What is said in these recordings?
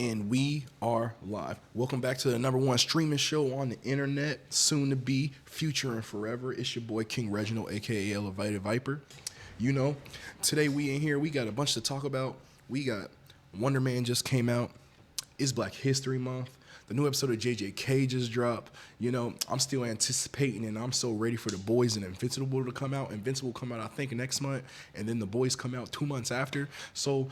And we are live. Welcome back to the number one streaming show on the internet, soon to be, future and forever. It's your boy King Reginald, aka Elevated Viper. You know, today we in here, we got a bunch to talk about. We got Wonder Man just came out. It's Black History Month. The new episode of JJK just dropped. You know, I'm still anticipating and I'm so ready for The Boys and Invincible to come out. Invincible come out, I think, next month. And then The Boys come out 2 months after. So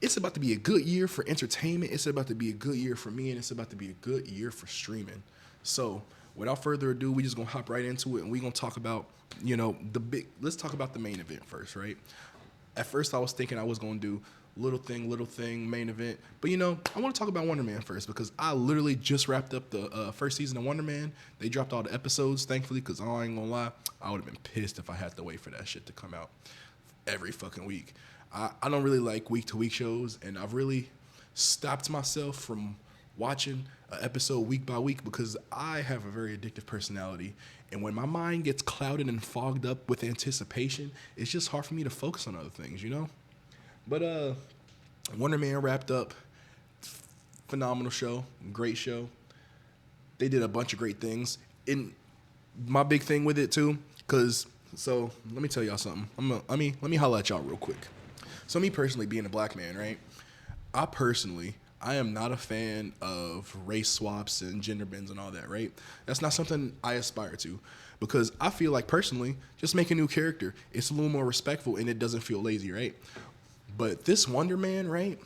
it's about to be a good year for entertainment. It's about to be a good year for me. And it's about to be a good year for streaming. So without further ado, we just going to hop right into it. And we're going to talk about, let's talk about the main event first, right? At first, I was thinking I was going to do little thing, main event. But, I want to talk about Wonder Man first because I literally just wrapped up the first season of Wonder Man. They dropped all the episodes, thankfully, because I ain't going to lie, I would have been pissed if I had to wait for that shit to come out every fucking week. I don't really like week-to-week shows, and I've really stopped myself from watching an episode week by week because I have a very addictive personality. And when my mind gets clouded and fogged up with anticipation, it's just hard for me to focus on other things, But Wonder Man wrapped up. Phenomenal show. Great show. They did a bunch of great things. And my big thing with it, too, so let me tell y'all something. Let me holler at y'all real quick. So me personally, being a black man, right? I am not a fan of race swaps and gender bends and all that, right? That's not something I aspire to because I feel like personally, just make a new character. It's a little more respectful and it doesn't feel lazy, right? But this Wonder Man, right?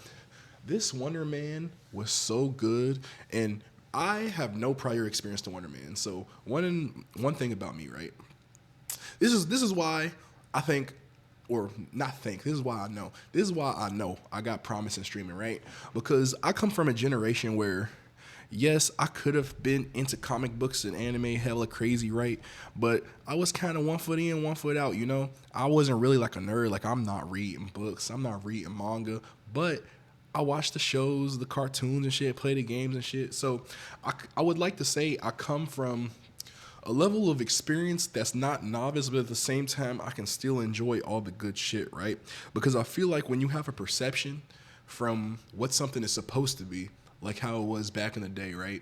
This Wonder Man was so good, and I have no prior experience to Wonder Man. So one thing about me, right? This is why I think, or not think, this is why I know. This is why I know I got promise in streaming, right? Because I come from a generation where, yes, I could have been into comic books and anime hella crazy, right? But I was kind of 1 foot in, 1 foot out, I wasn't really like a nerd. Like, I'm not reading books. I'm not reading manga. But I watch the shows, the cartoons and shit, play the games and shit. So I would like to say I come from a level of experience that's not novice, but at the same time, I can still enjoy all the good shit, right? Because I feel like when you have a perception from what something is supposed to be, like how it was back in the day, right?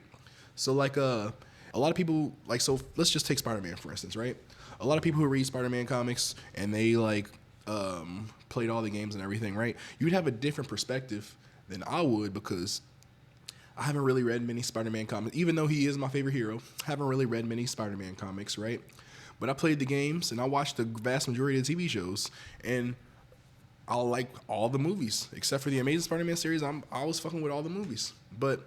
So like a lot of people, like, so let's just take Spider-Man, for instance, right? A lot of people who read Spider-Man comics and they played all the games and everything, right? You'd have a different perspective than I would because I haven't really read many Spider-Man comics, even though he is my favorite hero. I haven't really read many Spider-Man comics, right? But I played the games and I watched the vast majority of the TV shows, and I like all the movies except for the Amazing Spider-Man series. I was fucking with all the movies. But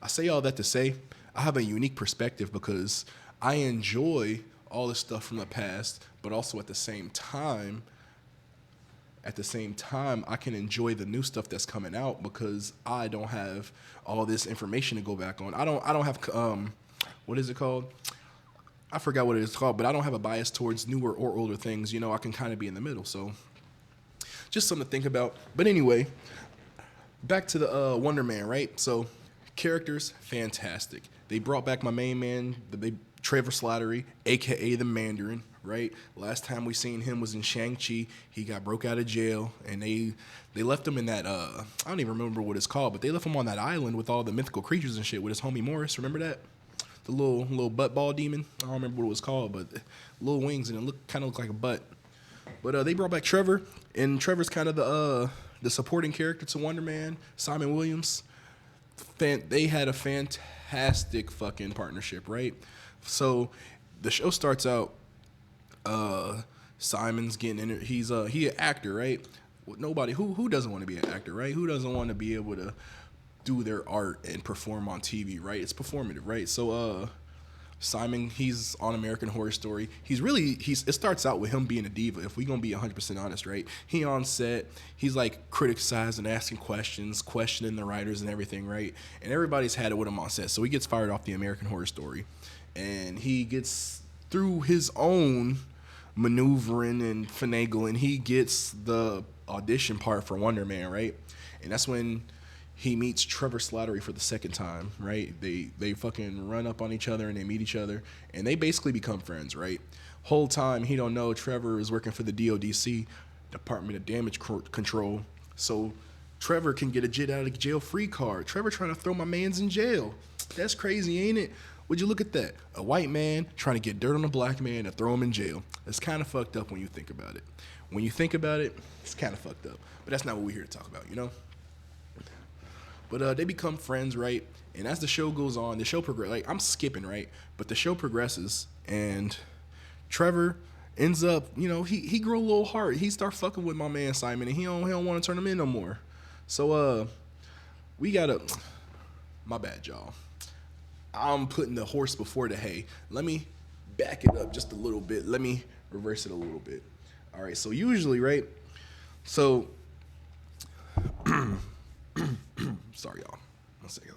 I say all that to say I have a unique perspective because I enjoy all the stuff from the past, but also at the same time, I can enjoy the new stuff that's coming out because I don't have all this information to go back on. I don't have what is it called? I forgot what it is called, but I don't have a bias towards newer or older things. I can kind of be in the middle. So just something to think about. But anyway, back to the Wonder Man, right? So characters, fantastic. They brought back my main man, Trevor Slattery, a.k.a. the Mandarin, right? Last time we seen him was in Shang-Chi. He got broke out of jail, and they left him in that, I don't even remember what it's called, but they left him on that island with all the mythical creatures and shit with his homie Morris. Remember that? The little butt ball demon? I don't remember what it was called, but little wings, and it kind of looked like a butt. But they brought back Trevor, and Trevor's kind of the supporting character to Wonder Man, Simon Williams. They had a fantastic fucking partnership, right? So the show starts out, Simon's getting in. He an actor, right? Nobody who doesn't want to be an actor, right? Who doesn't want to be able to do their art and perform on TV, right? It's performative, right? So Simon, he's on American Horror Story. It starts out with him being a diva. If we gonna be 100% honest, right? He on set, he's like criticizing, asking questions, questioning the writers and everything, right? And everybody's had it with him on set. So he gets fired off the American Horror Story, and he gets through his own maneuvering and finagling. He gets the audition part for Wonder Man, right? And that's when he meets Trevor Slattery for the second time, right? They fucking run up on each other and they meet each other and they basically become friends, right? Whole time he don't know Trevor is working for the DODC, Department of Damage Control. So Trevor can get a get out of jail free card. Trevor trying to throw my man's in jail. That's crazy, ain't it? Would you look at that? A white man trying to get dirt on a black man and throw him in jail. It's kind of fucked up when you think about it. When you think about it, it's kind of fucked up. But that's not what we're here to talk about, you know? But they become friends, right? And as the show goes on, the show progresses. Like, I'm skipping, right? But the show progresses, and Trevor ends up, you know, he grew a little heart. He start fucking with my man Simon, and he don't want to turn him in no more. So we gotta. My bad, y'all. I'm putting the horse before the hay. Let me back it up just a little bit. Let me reverse it a little bit. All right. So usually, right? So, sorry, y'all. 1 second.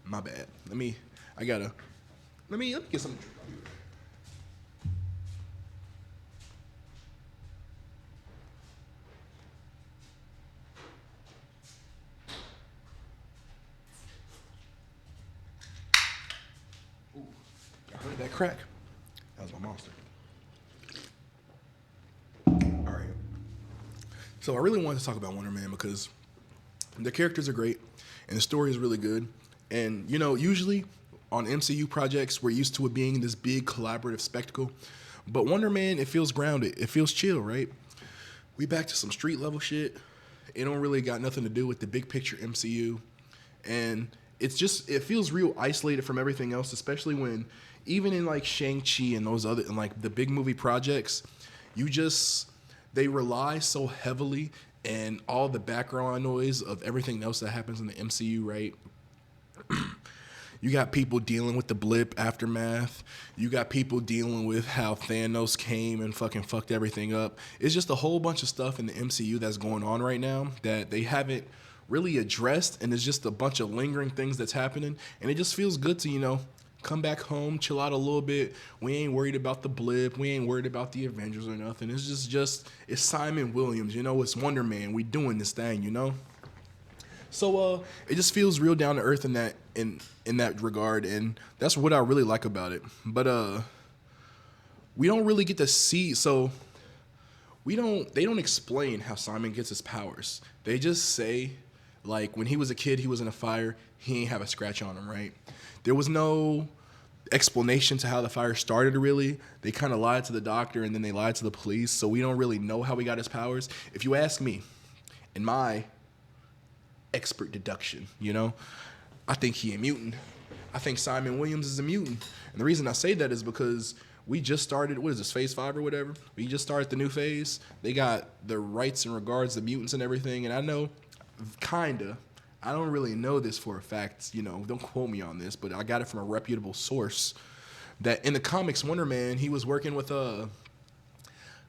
My bad. Let me get some. Ooh, I heard that crack. That was my monster. All right. So I really wanted to talk about Wonder Man because the characters are great and the story is really good. And, you know, usually on MCU projects, we're used to it being this big collaborative spectacle. But Wonder Man, it feels grounded. It feels chill, right? We back to some street level shit. It don't really got nothing to do with the big picture MCU. And it feels real isolated from everything else, especially when even in like Shang-Chi and those other, and like the big movie projects, they rely so heavily and all the background noise of everything else that happens in the MCU, right? You got people dealing with the blip aftermath. You got people dealing with how Thanos came and fucking fucked everything up. It's just a whole bunch of stuff in the MCU that's going on right now that they haven't really addressed, and it's just a bunch of lingering things that's happening. And it just feels good to, you know, come back home, chill out a little bit. We ain't worried about the blip. We ain't worried about the Avengers or nothing. It's it's Simon Williams, you know, it's Wonder Man. We doing this thing, you know? So it just feels real down to earth in that regard, and that's what I really like about it. But we don't really get to see, so they don't explain how Simon gets his powers. They just say, like, when he was a kid, he was in a fire, he ain't have a scratch on him, right? There was no explanation to how the fire started, really. They kind of lied to the doctor, and then they lied to the police, so we don't really know how he got his powers. If you ask me, in my expert deduction, you know, I think he a mutant. I think Simon Williams is a mutant. And the reason I say that is because we just started, what is this, phase 5 or whatever? We just started the new phase. They got the rights in regards to mutants and everything. And I know, kinda, I don't really know this for a fact, you know, don't quote me on this, but I got it from a reputable source that in the comics, Wonder Man, he was working with I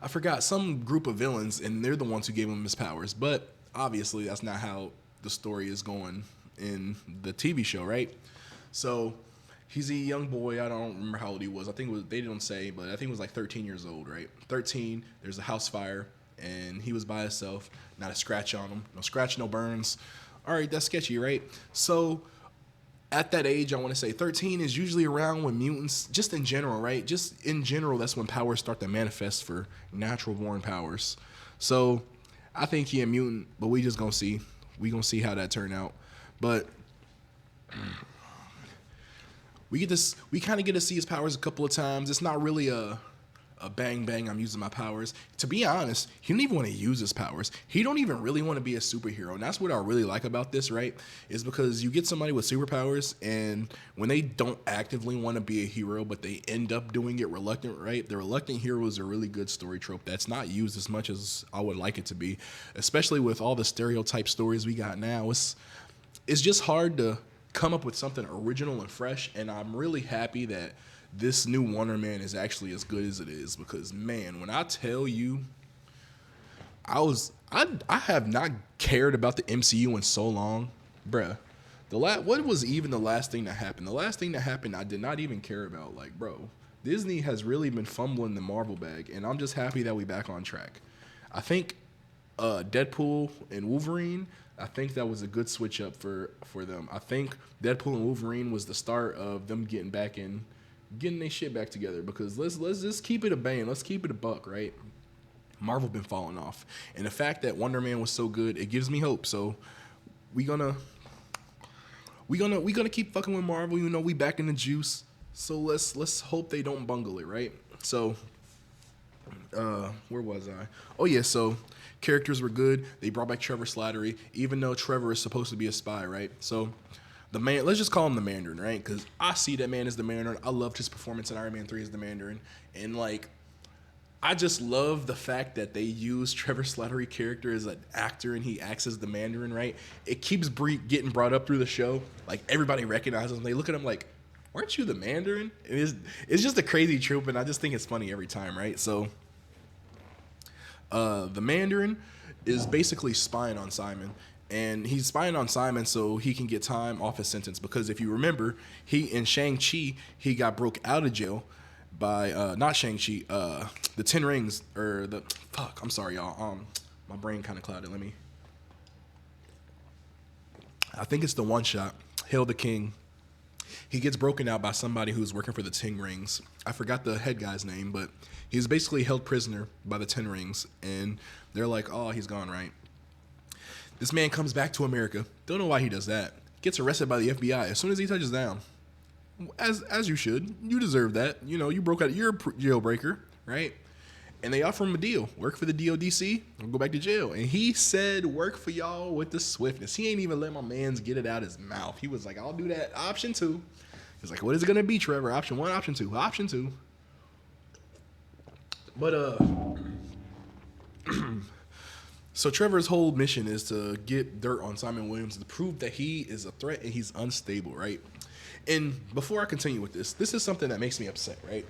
forgot, some group of villains, and they're the ones who gave him his powers. But obviously that's not how the story is going in the TV show, right? So he's a young boy. I don't remember how old he was. I think they didn't say, but I think it was like 13 years old, right? 13, there's a house fire, and he was by himself, not a scratch on him. No scratch, no burns. All right, that's sketchy, right? So at that age, I want to say 13 is usually around when mutants, just in general, right? Just in general, that's when powers start to manifest for natural born powers. So I think he a mutant, but we just gonna see. We gonna see how that turn out. But we kind of get to see his powers a couple of times. It's not really a bang bang, I'm using my powers. To be honest, he don't even want to use his powers. He don't even really want to be a superhero. And that's what I really like about this, right? Is because you get somebody with superpowers, and when they don't actively want to be a hero, but they end up doing it reluctant, right? The reluctant hero is a really good story trope that's not used as much as I would like it to be, especially with all the stereotype stories we got now. It's just hard to come up with something original and fresh, and I'm really happy that this new Wonder Man is actually as good as it is, because man, when I tell you, I have not cared about the MCU in so long, bruh. What was even the last thing that happened? The last thing that happened, I did not even care about. Like, bro, Disney has really been fumbling the Marvel bag, and I'm just happy that we back on track. I think Deadpool and Wolverine, I think that was a good switch up for them. I think Deadpool and Wolverine was the start of them getting their shit back together, because let's just keep it a bang. Let's keep it a buck, right? Marvel been falling off, and the fact that Wonder Man was so good, it gives me hope. So we gonna keep fucking with Marvel. You know, we back in the juice. So let's hope they don't bungle it, right? So where was I? Oh yeah, so characters were good. They brought back Trevor Slattery, even though Trevor is supposed to be a spy, right? So the man, let's just call him the Mandarin, right? Because I see that man as the Mandarin. I loved his performance in Iron Man 3 as the Mandarin, and like, I just love the fact that they use Trevor Slattery character as an actor and he acts as the Mandarin, right? It keeps getting brought up through the show. Like, everybody recognizes him. They look at him like, weren't you the Mandarin? It's just a crazy trope, and I just think it's funny every time, right? So the Mandarin is basically spying on Simon. And he's spying on Simon so he can get time off his sentence. Because if you remember, in Shang-Chi, he got broke out of jail by, not Shang-Chi, the 10 Rings, or the, fuck, I'm sorry, y'all. My brain kind of clouded. I think it's the one shot, Hail the King. He gets broken out by somebody who's working for the 10 Rings. I forgot the head guy's name, but he's basically held prisoner by the 10 Rings. And they're like, oh, he's gone, right? This man comes back to America. Don't know why he does that. Gets arrested by the FBI as soon as he touches down. As you should. You deserve that. You know, you broke out. You're a jailbreaker, right? And they offer him a deal. Work for the DODC or go back to jail. And he said, work for y'all with the swiftness. He ain't even let my mans get it out his mouth. He was like, I'll do that. Option 2. He's like, what is it going to be, Trevor? Option 1, option 2. Option 2. But, so Trevor's whole mission is to get dirt on Simon Williams to prove that he is a threat and he's unstable, right? And before I continue with this is something that makes me upset, right?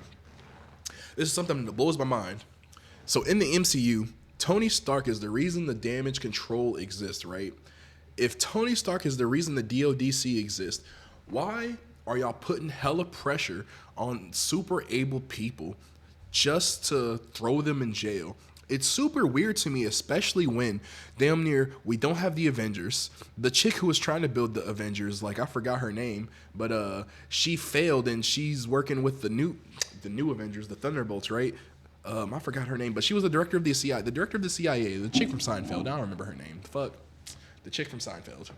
This is something that blows my mind. So in the MCU, Tony Stark is the reason the damage control exists, right? If Tony Stark is the reason the DODC exists, why are y'all putting hella pressure on super able people just to throw them in jail? It's super weird to me, especially when damn near we don't have the Avengers. The chick who was trying to build the Avengers, like I forgot her name, but she failed and she's working with the new Avengers, the Thunderbolts, right? I forgot her name, but she was the director of the CIA, the chick from Seinfeld. I don't remember her name. Fuck, the chick from Seinfeld.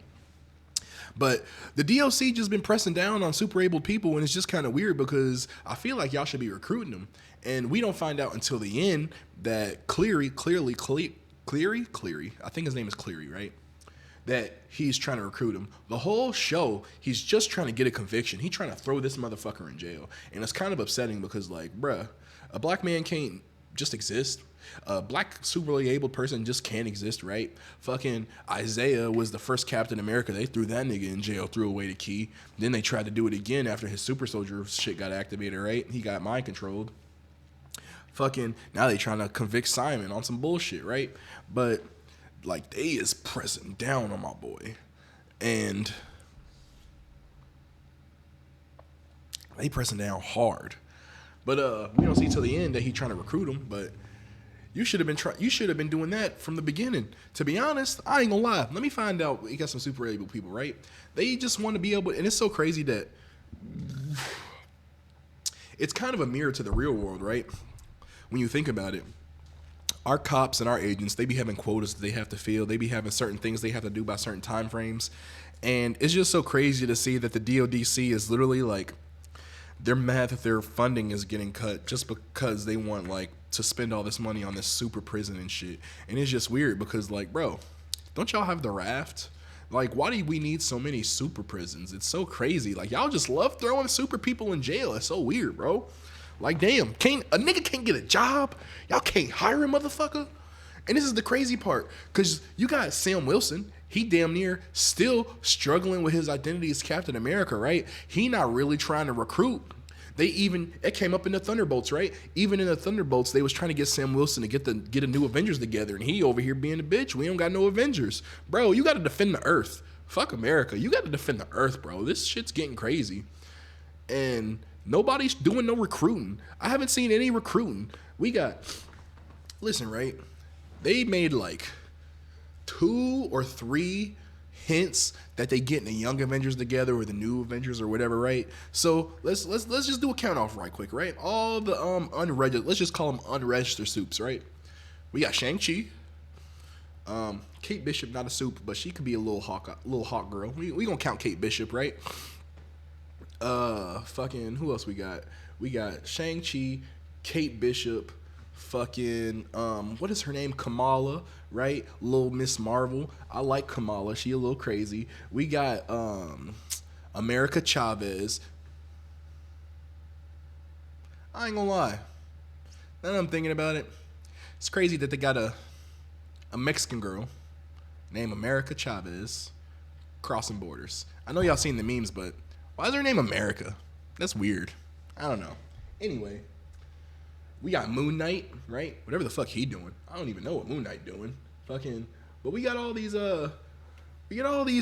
But the DOC just been pressing down on super able people, and it's just kind of weird because I feel like y'all should be recruiting them. And we don't find out until the end that Cleary, I think his name is Cleary, right? That he's trying to recruit him. The whole show, he's just trying to get a conviction. He's trying to throw this motherfucker in jail. And it's kind of upsetting because, like, bruh, a black man can't just exist. A black superly able person just can't exist, right? Fucking Isaiah was the first Captain America. They threw that nigga in jail, threw away the key. Then they tried to do it again after his super soldier shit got activated, right? He got mind controlled. Fucking, now they trying to convict Simon on some bullshit, right? But, like, they is pressing down on my boy. And they pressing down hard. But we don't see till the end that he trying to recruit him, but you should have been doing that from the beginning. To be honest, I ain't gonna lie. Let me find out. We got some super able people, right? They just want to be able, and it's so crazy that it's kind of a mirror to the real world, right? When you think about it, our cops and our agents, they be having quotas that they have to fill. They be having certain things they have to do by certain time frames. And it's just so crazy to see that the DODC is literally like, they're mad that their funding is getting cut just because they want, like, to spend all this money on this super prison and shit. And it's just weird because, like, bro, don't y'all have the raft? Like, why do we need so many super prisons? It's so crazy. Like, y'all just love throwing super people in jail. It's so weird, bro. Like, damn, a nigga can't get a job? Y'all can't hire a motherfucker? And this is the crazy part, because you got Sam Wilson. He damn near still struggling with his identity as Captain America, right? He not really trying to recruit. It came up in the Thunderbolts, right? Even in the Thunderbolts, they was trying to get Sam Wilson to get a new Avengers together, and he over here being a bitch. We don't got no Avengers. Bro, you got to defend the Earth. Fuck America. You got to defend the Earth, bro. This shit's getting crazy. And nobody's doing no recruiting. I haven't seen any recruiting. Listen, right? They made like 2 or 3 hints that they getting the Young Avengers together or the New Avengers or whatever, right? So let's just do a count off right quick, right? All the let's just call them unregistered soups, right? We got Shang-Chi. Kate Bishop, not a soup, but she could be a little hawk girl. We gonna count Kate Bishop, right? Fucking who else we got? We got Shang-Chi, Kate Bishop, fucking what is her name? Kamala, right? Little Miss Marvel. I like Kamala. She a little crazy. We got America Chavez. I ain't gonna lie. Now that I'm thinking about it, it's crazy that they got a Mexican girl named America Chavez crossing borders. I know y'all seen the memes, but why is her name America? That's weird. I don't know. Anyway, we got Moon Knight, right? Whatever the fuck he doing. I don't even know what Moon Knight doing. Fucking, but we got all these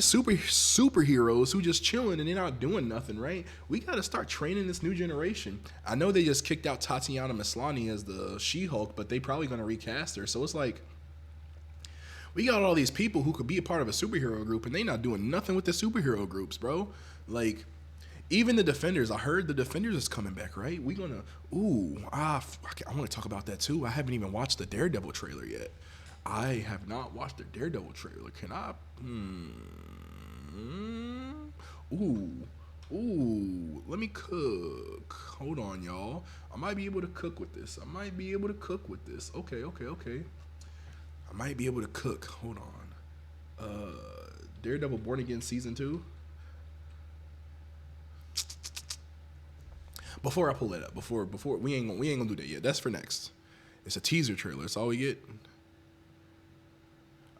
superheroes who just chilling and they're not doing nothing, right? We got to start training this new generation. I know they just kicked out Tatiana Maslany as the She-Hulk, but they probably gonna recast her. So it's like, we got all these people who could be a part of a superhero group and they not doing nothing with the superhero groups, bro. Like, even the Defenders. I heard the Defenders is coming back, right? We gonna, I want to talk about that too. I haven't even watched the Daredevil trailer yet. I have not watched the Daredevil trailer. Can I? Let me cook. Hold on, y'all. I might be able to cook with this. Okay. I might be able to cook. Hold on. Daredevil Born Again Season 2. Before I pull that up, before we ain't gonna do that yet. That's for next. It's a teaser trailer. That's all we get.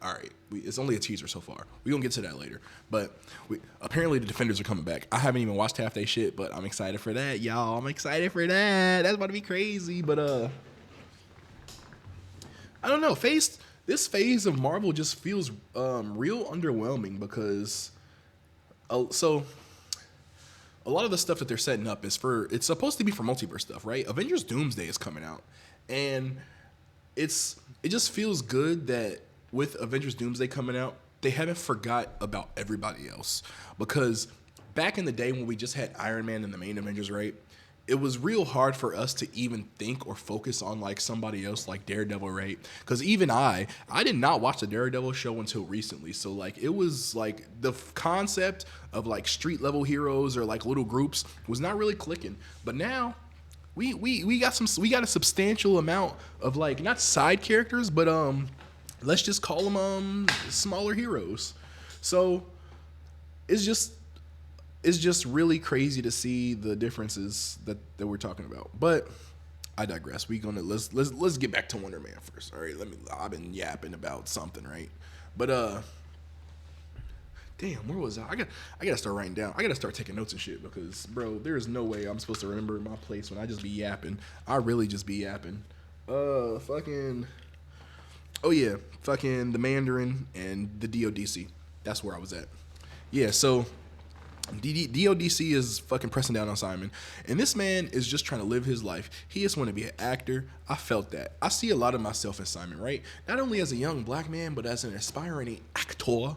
All right, it's only a teaser so far. We gonna get to that later. But apparently the Defenders are coming back. I haven't even watched half their shit, but I'm excited for that, y'all. I'm excited for that. That's about to be crazy. But I don't know. This phase of Marvel just feels real underwhelming because so a lot of the stuff that they're setting up it's supposed to be for multiverse stuff, right? Avengers Doomsday is coming out, and it just feels good that with Avengers Doomsday coming out, they haven't forgot about everybody else. Because back in the day when we just had Iron Man and the main Avengers, right? It was real hard for us to even think or focus on like somebody else like Daredevil, right? Because even I did not watch the Daredevil show until recently. So like it was like the concept of like street level heroes or like little groups was not really clicking. But now we got a substantial amount of like not side characters, but let's just call them smaller heroes. So it's just really crazy to see the differences that we're talking about. But I digress. Let's get back to Wonder Man first. All right, I've been yapping about something, right? But damn, where was I? I gotta start writing down. I gotta start taking notes and shit because, bro, there is no way I'm supposed to remember my place when I just be yapping. I really just be yapping. Fucking the Mandarin and the DODC. That's where I was at. Yeah, so DODC is fucking pressing down on Simon. And this man is just trying to live his life. He just want to be an actor. I felt that. I see a lot of myself in Simon, right? Not only as a young black man, but as an aspiring actor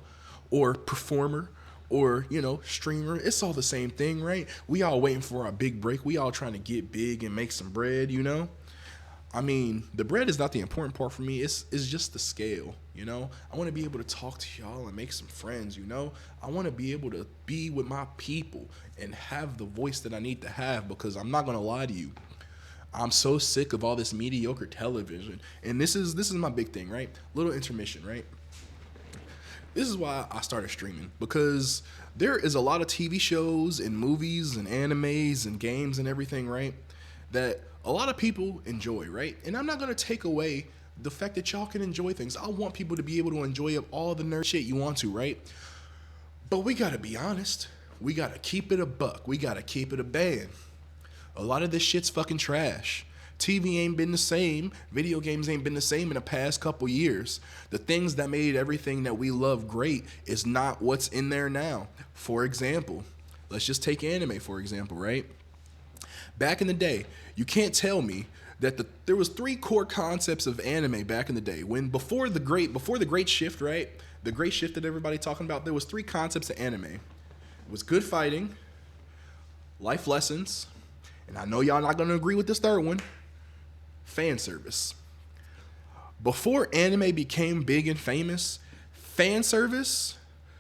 or performer or, streamer. It's all the same thing, right? We all waiting for our big break. We all trying to get big and make some bread, I mean, the bread is not the important part for me. It's just the scale, I want to be able to talk to y'all and make some friends, I want to be able to be with my people and have the voice that I need to have because I'm not going to lie to you. I'm so sick of all this mediocre television. And this is my big thing, right? Little intermission, right? This is why I started streaming because there is a lot of TV shows and movies and animes and games and everything, right? That a lot of people enjoy, right? And I'm not going to take away the fact that y'all can enjoy things. I want people to be able to enjoy all the nerd shit you want to, right? But we got to be honest. We got to keep it a buck. We got to keep it a band. A lot of this shit's fucking trash. TV ain't been the same. Video games ain't been the same in the past couple years. The things that made everything that we love great is not what's in there now. For example, let's just take anime, for example, right? Back in the day, you can't tell me that there was 3 core concepts of anime back in the day. Before the great shift, right? The great shift that everybody talking about, there was 3 concepts of anime. It was good fighting, life lessons, and I know y'all not gonna agree with this third one, fan service. Before anime became big and famous, fan service,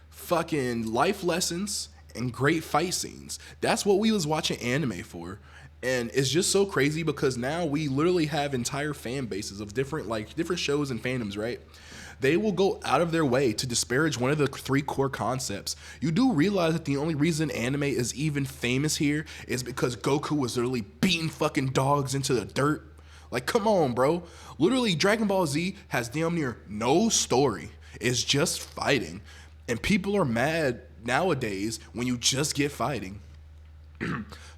fucking life lessons, and great fight scenes. That's what we was watching anime for. And it's just so crazy because now we literally have entire fan bases of different shows and fandoms, right? They will go out of their way to disparage one of the three core concepts. You do realize that the only reason anime is even famous here is because Goku was literally beating fucking dogs into the dirt. Like, come on, bro. Literally, Dragon Ball Z has damn near no story. It's just fighting. And people are mad nowadays when you just get fighting.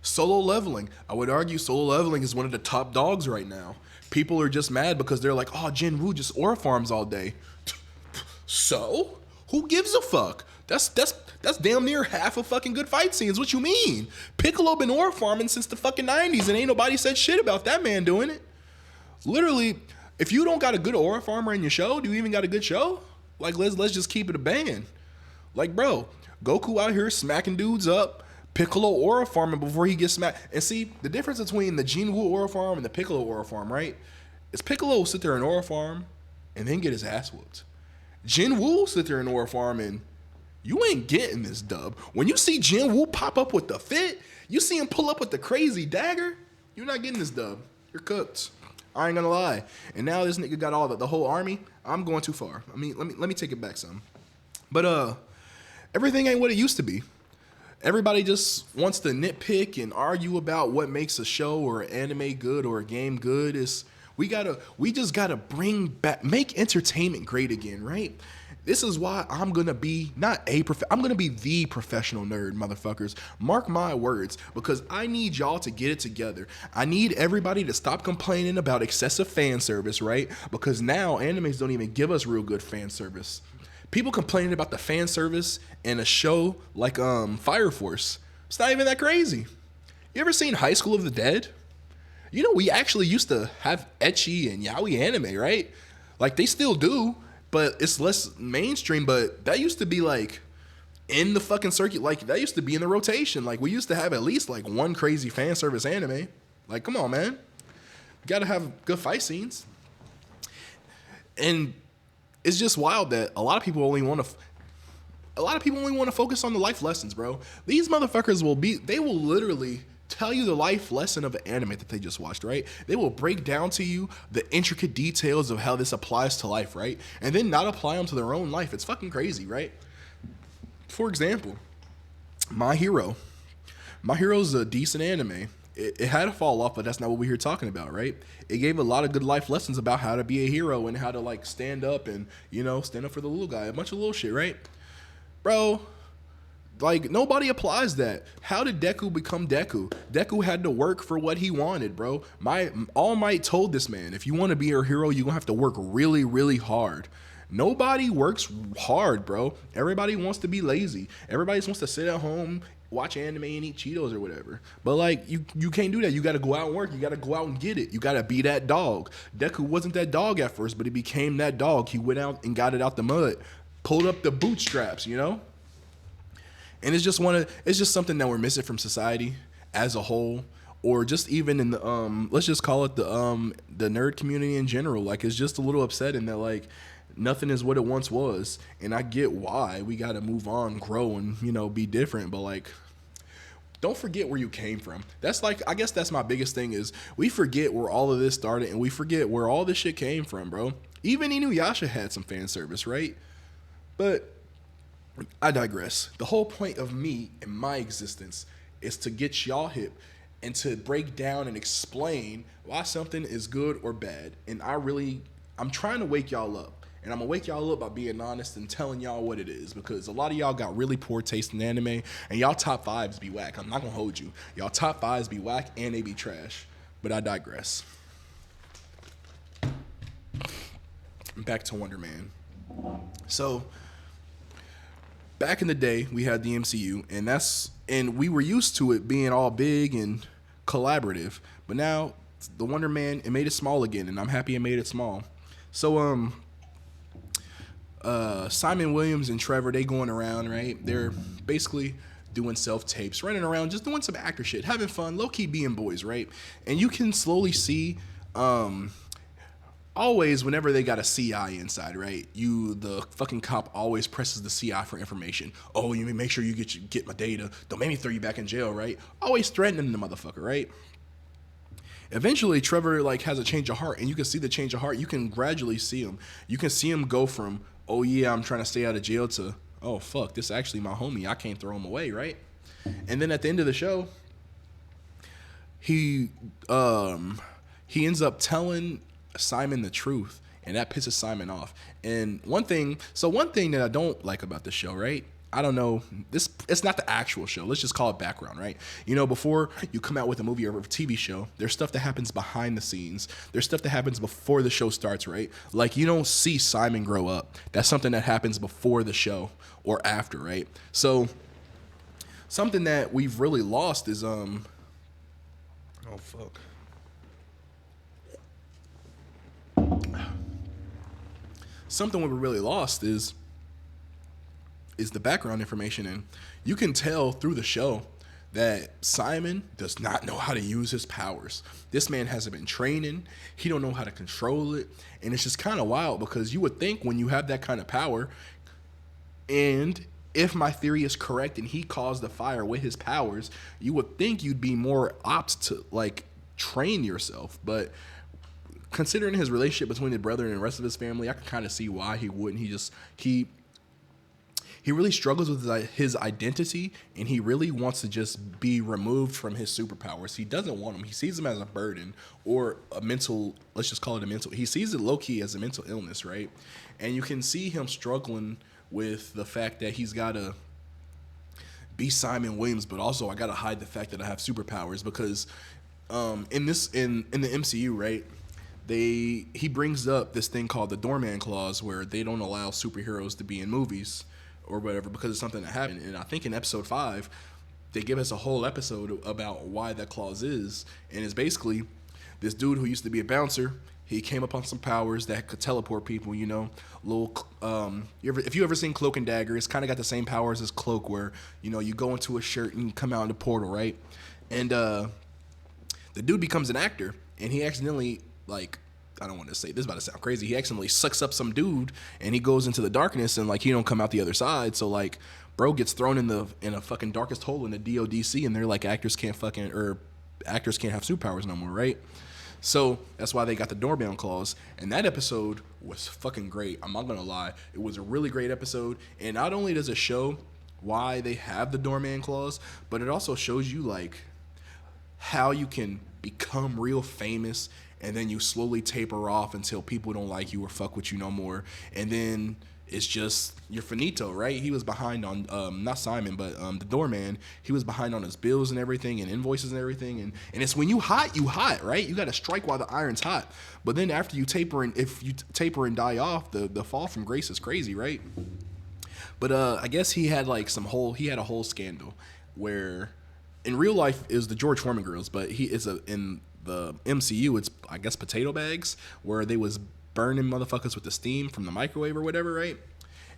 Solo leveling. I would argue solo leveling is one of the top dogs right now. People are just mad because they're like, oh, Jin Woo just aura farms all day. So? Who gives a fuck? That's damn near half of fucking good fight scenes. What you mean? Piccolo been aura farming since the fucking 90s and ain't nobody said shit about that man doing it. Literally, if you don't got a good aura farmer in your show, do you even got a good show? Like, let's just keep it a band. Like, bro, Goku out here smacking dudes up. Piccolo aura farming before he gets smacked. And see, the difference between the Jinwoo aura farm and the Piccolo aura farm, right? Is Piccolo will sit there and aura farm and then get his ass whooped. Jinwoo will sit there and aura farm and you ain't getting this dub. When you see Jinwoo pop up with the fit, you see him pull up with the crazy dagger, you're not getting this dub. You're cooked. I ain't gonna lie. And now this nigga got all the whole army. I'm going too far. I mean, let me take it back some. But everything ain't what it used to be. Everybody just wants to nitpick and argue about what makes a show or an anime good or a game good. We just gotta bring back, make entertainment great again, right? This is why I'm gonna be I'm gonna be the professional nerd, motherfuckers. Mark my words, because I need y'all to get it together. I need everybody to stop complaining about excessive fan service, right? Because now animes don't even give us real good fan service. People complaining about the fan service in a show like Fire Force. It's not even that crazy. You ever seen High School of the Dead? You know, we actually used to have ecchi and yaoi anime, right? Like, they still do, but it's less mainstream. But that used to be like in the fucking circuit. Like, that used to be in the rotation. Like, we used to have at least like one crazy fan service anime. Like, come on, man. You gotta have good fight scenes. And it's just wild that a lot of people only want to focus on the life lessons, bro. These motherfuckers they will literally tell you the life lesson of an anime that they just watched, right? They will break down to you the intricate details of how this applies to life, right? And then not apply them to their own life. It's fucking crazy, right? For example, My Hero. My Hero's a decent anime. It had to fall off, but that's not what we're here talking about, right? It gave a lot of good life lessons about how to be a hero and how to like stand up and, you know, stand up for the little guy. A bunch of little shit, right? Bro, like, nobody applies that. How did Deku become Deku? Deku had to work for what he wanted, bro. All Might told this man, if you want to be a hero, you're going to have to work really, really hard. Nobody works hard, bro. Everybody wants to be lazy. Everybody just wants to sit at home, watch anime and eat Cheetos or whatever. But like, you can't do that. You got to go out and work. You got to go out and get it. You got to be that dog. Deku wasn't that dog at first, but he became that dog. He went out and got it out the mud, pulled up the bootstraps, you know? And it's just something that we're missing from society as a whole, or just even in the let's just call it the nerd community in general. Like, it's just a little upsetting that like nothing is what it once was. And I get why we got to move on, grow, and, you know, be different. But like, don't forget where you came from. That's like, I guess that's my biggest thing is we forget where all of this started and we forget where all this shit came from, bro. Even Inuyasha had some fan service, right? But I digress. The whole point of me and my existence is to get y'all hip and to break down and explain why something is good or bad. And I'm trying to wake y'all up. And I'm going to wake y'all up by being honest and telling y'all what it is. Because a lot of y'all got really poor taste in anime. And y'all top fives be whack. I'm not going to hold you. Y'all top fives be whack and they be trash. But I digress. Back to Wonder Man. So, back in the day, we had the MCU. And we were used to it being all big and collaborative. But now, the Wonder Man, it made it small again. And I'm happy it made it small. So, Simon Williams and Trevor, they going around, right? They're basically doing self-tapes, running around, just doing some actor shit, having fun, low-key being boys, right? And you can slowly see, always, whenever they got a CI inside, right? The fucking cop always presses the CI for information. Oh, you make sure you get my data. Don't make me throw you back in jail, right? Always threatening the motherfucker, right? Eventually, Trevor like has a change of heart, and you can see the change of heart. You can gradually see him. You can see him go from, oh yeah, I'm trying to stay out of jail, to, oh fuck, this is actually my homie. I can't throw him away, right? And then at the end of the show, he ends up telling Simon the truth, and that pisses Simon off. And one thing that I don't like about the show, right? I don't know, it's not the actual show. Let's just call it background, right? You know, before you come out with a movie or a TV show, there's stuff that happens behind the scenes. There's stuff that happens before the show starts, right? Like, you don't see Simon grow up. That's something that happens before the show or after, right? So something that we've really lost is oh fuck. Something we really lost is the background information, and you can tell through the show that Simon does not know how to use his powers. This man hasn't been training. He don't know how to control it, and it's just kind of wild, because you would think when you have that kind of power, and if my theory is correct and he caused the fire with his powers, you would think you'd be more apt to like train yourself. But considering his relationship between the brother and the rest of his family, I can kind of see why he wouldn't. He really struggles with his identity, and he really wants to just be removed from his superpowers. He doesn't want them. He sees them as a burden or a mental, let's just call it a mental. He sees it low-key as a mental illness, right? And you can see him struggling with the fact that he's got to be Simon Williams, but also I got to hide the fact that I have superpowers, because in the MCU, right? He brings up this thing called the doorman clause, where they don't allow superheroes to be in movies or whatever because of something that happened. And I think in episode 5, they give us a whole episode about why that clause is. And it's basically this dude who used to be a bouncer. He came upon some powers that could teleport people, you know, if you ever seen Cloak and Dagger, it's kind of got the same powers as Cloak, where, you know, you go into a shirt and you come out in the portal, right? And the dude becomes an actor, and he accidentally, like, I don't want to say this, about to sound crazy. He accidentally sucks up some dude, and he goes into the darkness, and like he don't come out the other side. So like, bro gets thrown in a fucking darkest hole in the DODC, and they're like, actors can't have superpowers no more, right? So that's why they got the doorman clause. And that episode was fucking great. I'm not gonna lie, it was a really great episode. And not only does it show why they have the doorman clause, but it also shows you like how you can become real famous, and then you slowly taper off until people don't like you or fuck with you no more. And then it's just, you're finito, right? He was behind on, not Simon, but the doorman. He was behind on his bills and everything, and invoices and everything. And it's when you hot, right? You got to strike while the iron's hot. But then after you taper, and if you taper and die off, the fall from grace is crazy, right? But I guess he had like a whole scandal where in real life it was the George Foreman girls, but in the MCU, it's, I guess, potato bags, where they was burning motherfuckers with the steam from the microwave or whatever, right?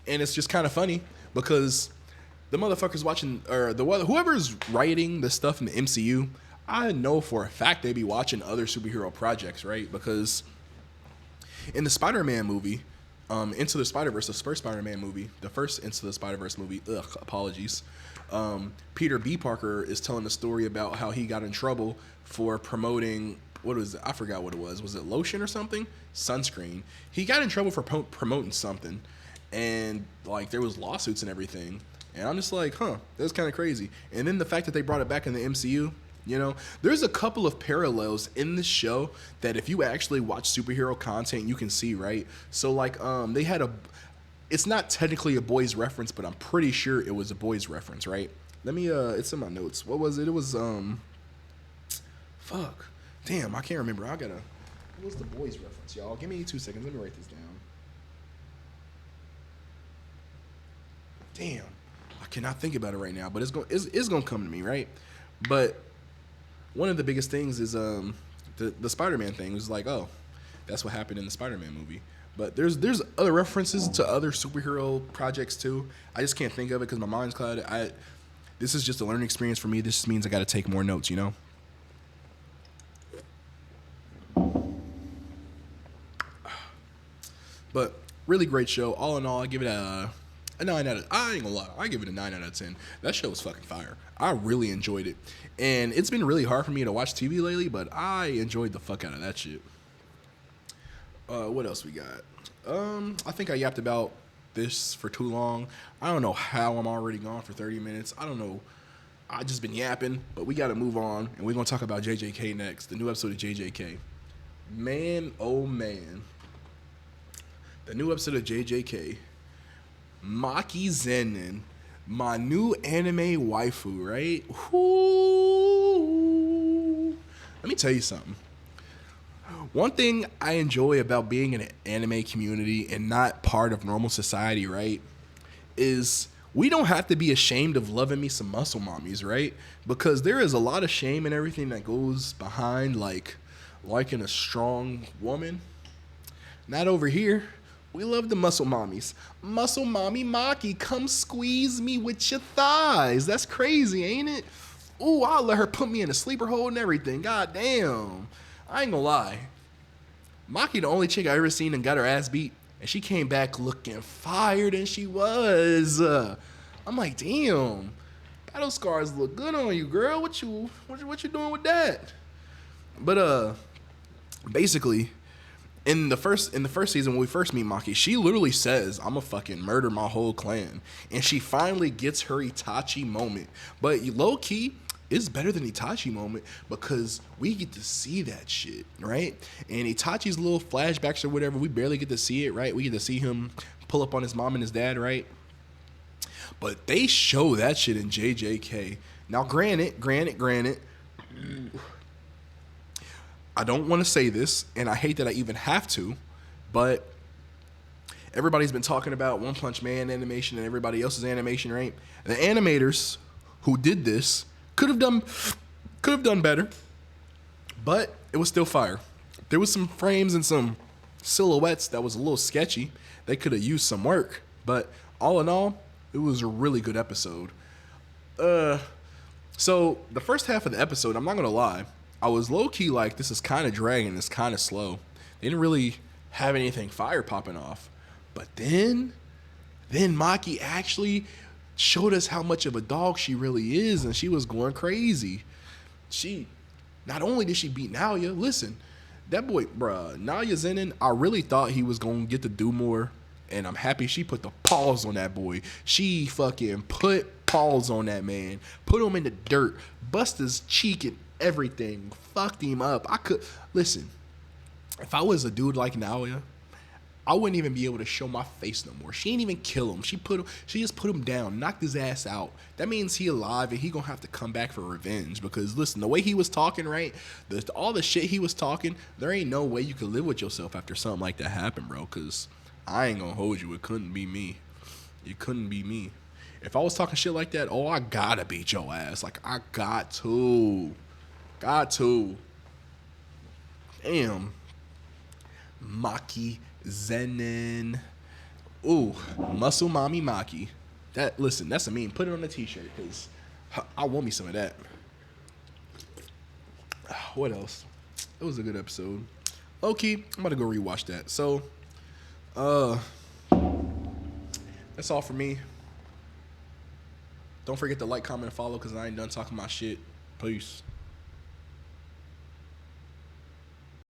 And it's just kind of funny, because the motherfuckers watching, or whoever's writing the stuff in the MCU, I know for a fact they be watching other superhero projects, right? Because in the Spider-Man movie, Into the Spider-Verse, the first Spider-Man movie, the first Into the Spider-Verse movie, apologies, Peter B. Parker is telling the story about how he got in trouble for promoting, what was it? I forgot what it was. Was it lotion or something? Sunscreen. He got in trouble for promoting something, and like there was lawsuits and everything. And I'm just like, that's kind of crazy. And then the fact that they brought it back in the MCU, you know, there's a couple of parallels in this show that if you actually watch superhero content, you can see, right? So like, they had it's not technically a boys reference, but I'm pretty sure it was a boys reference, right? Let me, it's in my notes. What was it? It was, fuck. Damn, I can't remember. What was the boys reference, y'all? Give me 2 seconds. Let me write this down. Damn. I cannot think about it right now, but it's gonna come to me, right? But one of the biggest things is, the Spider-Man thing was like, oh, that's what happened in the Spider-Man movie. But there's other references to other superhero projects too. I just can't think of it because my mind's clouded. This is just a learning experience for me. This just means I got to take more notes, you know? But really great show. All in all, I give it a 9 out of, I ain't gonna lie, I give it a 9 out of 10. That show was fucking fire. I really enjoyed it. And it's been really hard for me to watch TV lately, but I enjoyed the fuck out of that shit. What else we got? I think I yapped about this for too long. I don't know how I'm already gone for 30 minutes. I don't know. I just been yapping, but we got to move on, and we're going to talk about JJK next, the new episode of JJK. Man, oh man. The new episode of JJK. Maki Zenin, my new anime waifu, right? Whoo. Let me tell you something. One thing I enjoy about being in an anime community and not part of normal society, right, is we don't have to be ashamed of loving me some muscle mommies, right? Because there is a lot of shame and everything that goes behind liking a strong woman. Not over here. We love the muscle mommies. Muscle mommy Maki, come squeeze me with your thighs. That's crazy, ain't it? Ooh, I'll let her put me in a sleeper hold and everything. God damn. I ain't gonna lie. Maki the only chick I ever seen and got her ass beat, and she came back looking fire than she was. I'm like, damn, battle scars look good on you, girl. What you doing with that? But basically, in the first season when we first meet Maki, she literally says, "I'ma fucking murder my whole clan," and she finally gets her Itachi moment. But low key, it's better than Itachi moment because we get to see that shit, right? And Itachi's little flashbacks or whatever, we barely get to see it, right? We get to see him pull up on his mom and his dad, right? But they show that shit in JJK. Now, granted, I don't want to say this, and I hate that I even have to, but everybody's been talking about One Punch Man animation and everybody else's animation, right? The animators who did this could have done better, but it was still fire. There was some frames and some silhouettes that was a little sketchy. They could have used some work, but all in all, it was a really good episode. So the first half of the episode, I'm not gonna lie, I was low key like, this is kind of dragging, it's kind of slow. They didn't really have anything fire popping off, but then Maki actually showed us how much of a dog she really is, and she was going crazy. She, not only did she beat Naoya, listen, that boy, bruh, Naoya Zenin, I really thought he was going to get to do more, and I'm happy she put the paws on that boy. She fucking put paws on that man, put him in the dirt, bust his cheek and everything, fucked him up. Listen, if I was a dude like Naoya, I wouldn't even be able to show my face no more. She ain't even kill him. She just put him down, knocked his ass out. That means he alive and he gonna have to come back for revenge. Because listen, the way he was talking, right? All the shit he was talking, there ain't no way you could live with yourself after something like that happened, bro. Because I ain't gonna hold you. It couldn't be me. It couldn't be me. If I was talking shit like that, I gotta beat your ass. Like, I got to. Got to. Damn. Maki Zenin. Ooh, Muscle Mommy Maki. Listen, that's a meme. Put it on a t-shirt because I want me some of that. What else? It was a good episode. Okay, I'm about to go rewatch that. So, that's all for me. Don't forget to like, comment, and follow because I ain't done talking my shit. Peace.